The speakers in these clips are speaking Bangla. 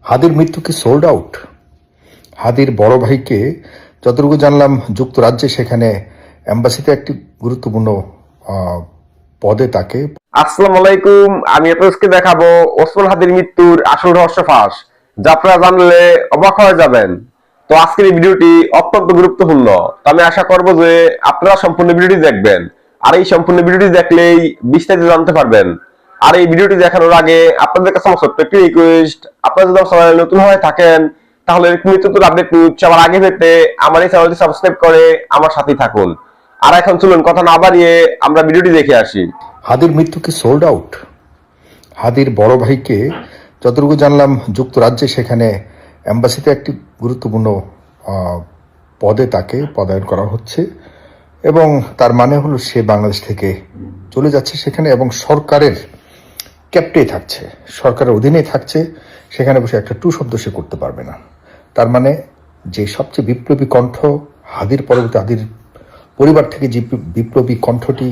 হাদির মৃত্যু কি সোল্ড আউট? হাদির বড় ভাইকে যতটুকু জানলাম যুক্তরাজ্যে সেখানে এম্বাসিতে একটি গুরুত্বপূর্ণ আহ, পদে তাকে। আসসালামু আলাইকুম। আমি আপনাদেরকে দেখাবো ওসমান হাদির মৃত্যুর আসল রহস্য ফাঁস, যা আপনারা জানলে অবাক হয়ে যাবেন। তো আজকের এই ভিডিওটি অত্যন্ত গুরুত্বপূর্ণ। তো আমি আশা করব যে আপনারা সম্পূর্ণ ভিডিওটি দেখবেন, আর এই সম্পূর্ণ ভিডিওটি দেখলেই বিস্তারিত জানতে পারবেন। আর এই ভিডিওটি দেখানোর আগে আপনাদের কাছে আমার ছোট্ট একটি রিকোয়েস্ট, আপনারা যদি চ্যানেলে নতুন হয়ে থাকেন তাহলে নিত্য নতুন আপডেট নিউজ সবার আগে পেতে আমার এই চ্যানেলটি সাবস্ক্রাইব করে আমার সাথেই থাকুন। আর এখন চলুন কথা না বাড়িয়ে আমরা ভিডিওটি দেখে আসি। হাদির মৃত্যু কি সোল্ড আউট? হাদির বড় ভাইকে যতটুকু জানলাম যুক্তরাজ্যে সেখানে এম্বাসিতে একটি গুরুত্বপূর্ণ আহ, পদে তাকে পদায়ন করা হচ্ছে, এবং তার মানে হলো সে বাংলাদেশ থেকে চলে যাচ্ছে সেখানে এবং সরকারের ক্যাপ্টেই থাকছে, সরকারের অধীনেই থাকছে। সেখানে বসে একটা টু শব্দ সে করতে পারবে না। তার মানে যে সবচেয়ে বিপ্লবী কণ্ঠ, হাদির পরবর্তী হাদির পরিবার থেকে যে বিপ্লবী কণ্ঠটি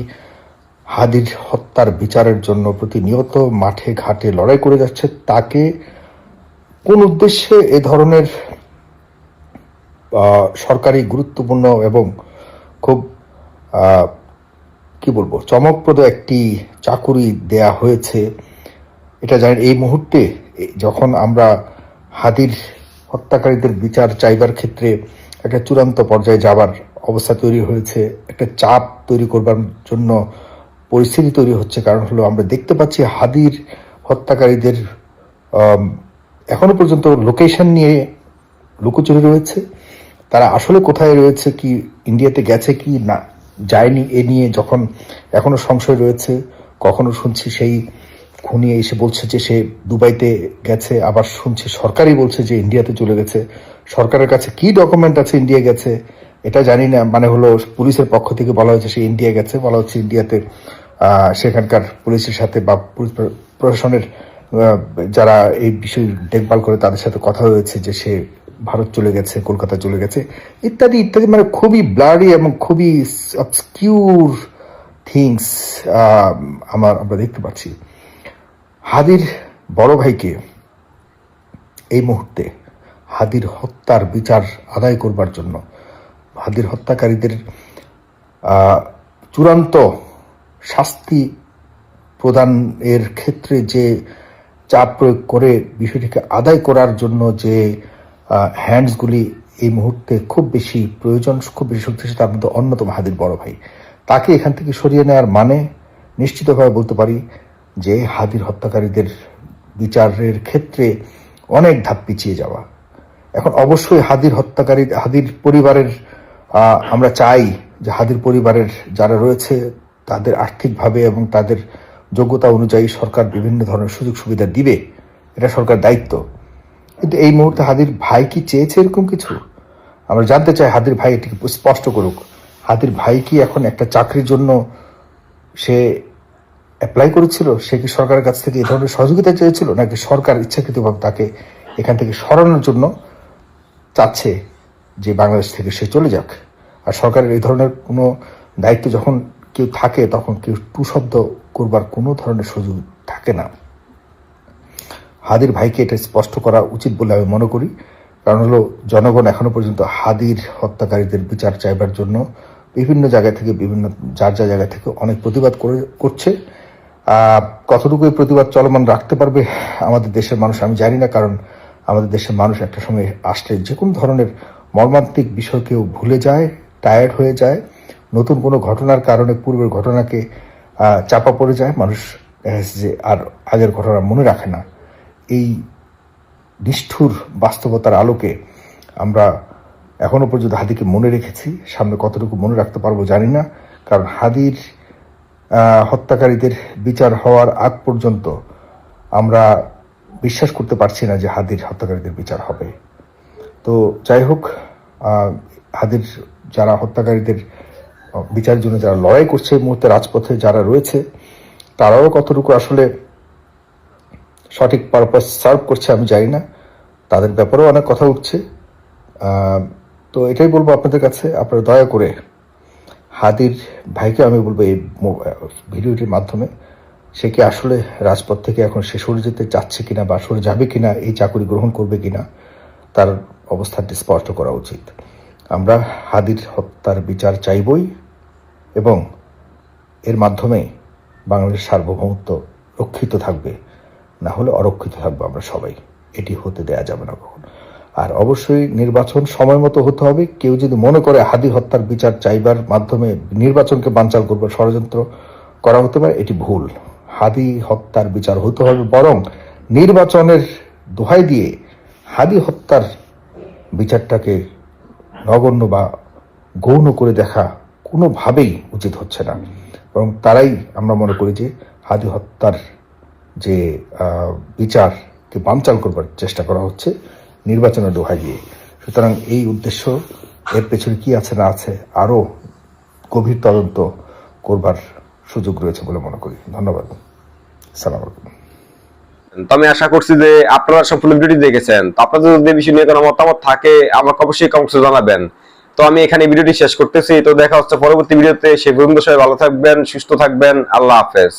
হাদির হত্যার বিচারের জন্য প্রতিনিয়ত মাঠে ঘাটে লড়াই করে যাচ্ছে, তাকে কোন উদ্দেশ্যে এ ধরনের সরকারি গুরুত্বপূর্ণ এবং খুব কি বলবো চমকপ্রদ একটি চাকুরি দেয়া হয়েছে এটা জানেন। এই মুহূর্তে যখন আমরা হাদির হত্যাকারীদের বিচার চাইবার ক্ষেত্রে একটা চূড়ান্ত পর্যায়ে যাবার অবস্থা তৈরি হয়েছে, একটা চাপ তৈরি করবার জন্য পরিস্থিতি তৈরি হচ্ছে। কারণ হলো আমরা দেখতে পাচ্ছি হাদির হত্যাকারীদের এখনো পর্যন্ত লোকেশন নিয়ে লুকোচুরি রয়েছে। তারা আসলে কোথায় রয়েছে, কি ইন্ডিয়াতে গেছে কি না যায়নি, এ নিয়ে যখন এখনো সংশয় রয়েছে। কখনো শুনছি সেই খুনি এসে বলছে যে সে দুবাইতে গেছে, আবার শুনছি সরকারই বলছে যে ইন্ডিয়াতে চলে গেছে। সরকারের কাছে কি ডকুমেন্ট আছে ইন্ডিয়া গেছে এটা জানি না। মানে হলো পুলিশের পক্ষ থেকে বলা হয়েছে সে ইন্ডিয়া গেছে, বলা হচ্ছে ইন্ডিয়াতে সেখানকার পুলিশের সাথে বা পুলিশ প্রশাসনের যারা এই বিষয় দেখভাল করে তাদের সাথে কথা হয়েছে যে সে ভারত চলে গেছে, কলকাতা চলে গেছে, ইত্যাদি ইত্যাদি। মানে খুবই ব্লারি এবং খুবই অবস্কিউর থিংস আমরা দেখতে পাচ্ছি। হাদির বড় ভাইকে এই মুহূর্তে হাদির হত্যার বিচার আদায় করবার জন্য, হাদির হত্যাকারীদের চূড়ান্ত শাস্তি প্রদানের ক্ষেত্রে যে চাপ প্রয়োগ করে বিষয়টিকে আদায় করার জন্য যে হ্যান্ডসগুলি এই মুহূর্তে খুব বেশি প্রয়োজন, খুব বেশি শক্তিশালী, তার মধ্যে অন্যতম হাদির বড় ভাই। তাকে এখান থেকে সরিয়ে নেওয়ার মানে নিশ্চিতভাবে বলতে পারি যে হাদির হত্যাকারীদের বিচারের ক্ষেত্রে অনেক ধাপ পিছিয়ে যাওয়া। এখন অবশ্যই হাদির পরিবারের আমরা চাই যে হাদির পরিবারের যারা রয়েছে তাদের আর্থিকভাবে এবং তাদের যোগ্যতা অনুযায়ী সরকার বিভিন্ন ধরনের সুযোগ সুবিধা দিবে, এটা সরকার দায়িত্ব। কিন্তু এই মুহূর্তে হাদির ভাই কি চেয়েছে এরকম কিছু? আমরা জানতে চাই হাদির ভাই এটিকে স্পষ্ট করুক। হাদির ভাই কি এখন একটা চাকরির জন্য সে অ্যাপ্লাই করেছিল? সে কি সরকারের কাছ থেকে এই ধরনের সহযোগিতা চেয়েছিল, নাকি সরকার ইচ্ছাকৃতভাবে তাকে এখান থেকে সরানোর জন্য চাচ্ছে যে বাংলাদেশ থেকে সে চলে যাক? আর সরকারের এই ধরনের কোনো দায়িত্ব যখন কেউ থাকে তখন কেউ টু শব্দ করবার কোনো ধরনের সুযোগ থাকে না। হাদির ভাইকে এটা স্পষ্ট করা উচিত বলে আমি মনে করি। কারণ হলো জনগণ এখনো পর্যন্ত হাদির হত্যাকারীদের বিচার চাইবার জন্য বিভিন্ন জায়গা থেকে যার জায়গা থেকে অনেক প্রতিবাদ করছে। কতটুকু এই প্রতিবাদ চলমান রাখতে পারবে আমাদের দেশের মানুষ আমি জানি না। কারণ আমাদের দেশের মানুষ একটা সময় আসলে যে কোনো ধরনের মর্মান্তিক বিষয়কেও ভুলে যায়, টায়ার্ড হয়ে যায়। নতুন কোনো ঘটনার কারণে পূর্বের ঘটনাকে চাপা পড়ে যায় মানুষ, যে আর আগের ঘটনা মনে রাখে না। এই নিষ্ঠুর বাস্তবতার আলোকে আমরা এখনো পর্যন্ত হাদিকে মনে রেখেছি। সামনে কতটুকু মনে রাখতে পারবো জানি না। কারণ হাদির হত্যাকারীদের বিচার হওয়ার আগ পর্যন্ত আমরা বিশ্বাস করতে পারছি না যে হাদির হত্যাকারীদের বিচার হবে। তো যাই হোক, হাদির যারা হত্যাকারীদের বিচারের জন্য যারা লড়াই করছে এই মুহূর্তে রাজপথে যারা রয়েছে, তারাও কতটুকু আসলে সঠিক পারপাস সার্ভ করছে আমি জানি না। তাদের ব্যাপারেও অনেক কথা উঠছে। তো এটাই বলবো আপনাদের কাছে, আপনারা দয়া করে হাদির ভাইকে আমি বলবো এই ভিডিওটির মাধ্যমে সে কি আসলে রাজপথ থেকে এখন সে সরে যেতে চাচ্ছে কিনা বা সরে যাবে কিনা, এই চাকরি গ্রহণ করবে কিনা, তার অবস্থানটি স্পষ্ট করা উচিত। আমরা হাদির হত্যার বিচার চাইবই এবং এর মাধ্যমে বাংলাদেশের সার্বভৌমত্ব রক্ষিত থাকবে, না হলে অরক্ষিত থাকবে আমরা সবাই। এটি হতে দেয়া যাবে না কখন। আর অবশ্যই নির্বাচন সময় মতো হতে হবে। কেউ যদি মনে করে হাদি হত্যার বিচার চাইবার মাধ্যমে নির্বাচনকে বানচাল করবে, ষড়যন্ত্র করা হতে পারে, এটি ভুল। হাদি হত্যার বিচার হতে হবে, বরং নির্বাচনের দোহাই দিয়ে হাদি হত্যার বিচারটাকে নগণ্য বা গৌণ করে দেখা কোনোভাবেই উচিত হচ্ছে না। এবং তারাই আমরা মনে করি যে হাদি হত্যার যে বিচারকে বানচাল করবার চেষ্টা করা হচ্ছে নির্বাচনের দোহাই দিয়ে। সুতরাং এই উদ্দেশ্য, এর পেছনে কি আছে না আছে আরও গভীর তদন্ত করবার সুযোগ রয়েছে বলে মনে করি। ধন্যবাদ। সালাম আলাইকুম। তো আমি আশা করছি যে আপনারা সম্পূর্ণ ভিডিওটি দেখেছেন। তো আপনাদের যদি এই বিষয় নিয়ে কোনো মতামত থাকে আমাকে অবশ্যই কমেন্টে জানাবেন। তো আমি এখানে ভিডিওটি শেষ করতেছি। তো দেখা হচ্ছে পরবর্তী ভিডিওতে। সে পর্যন্ত সবাই ভালো থাকবেন, সুস্থ থাকবেন। আল্লাহ হাফেজ।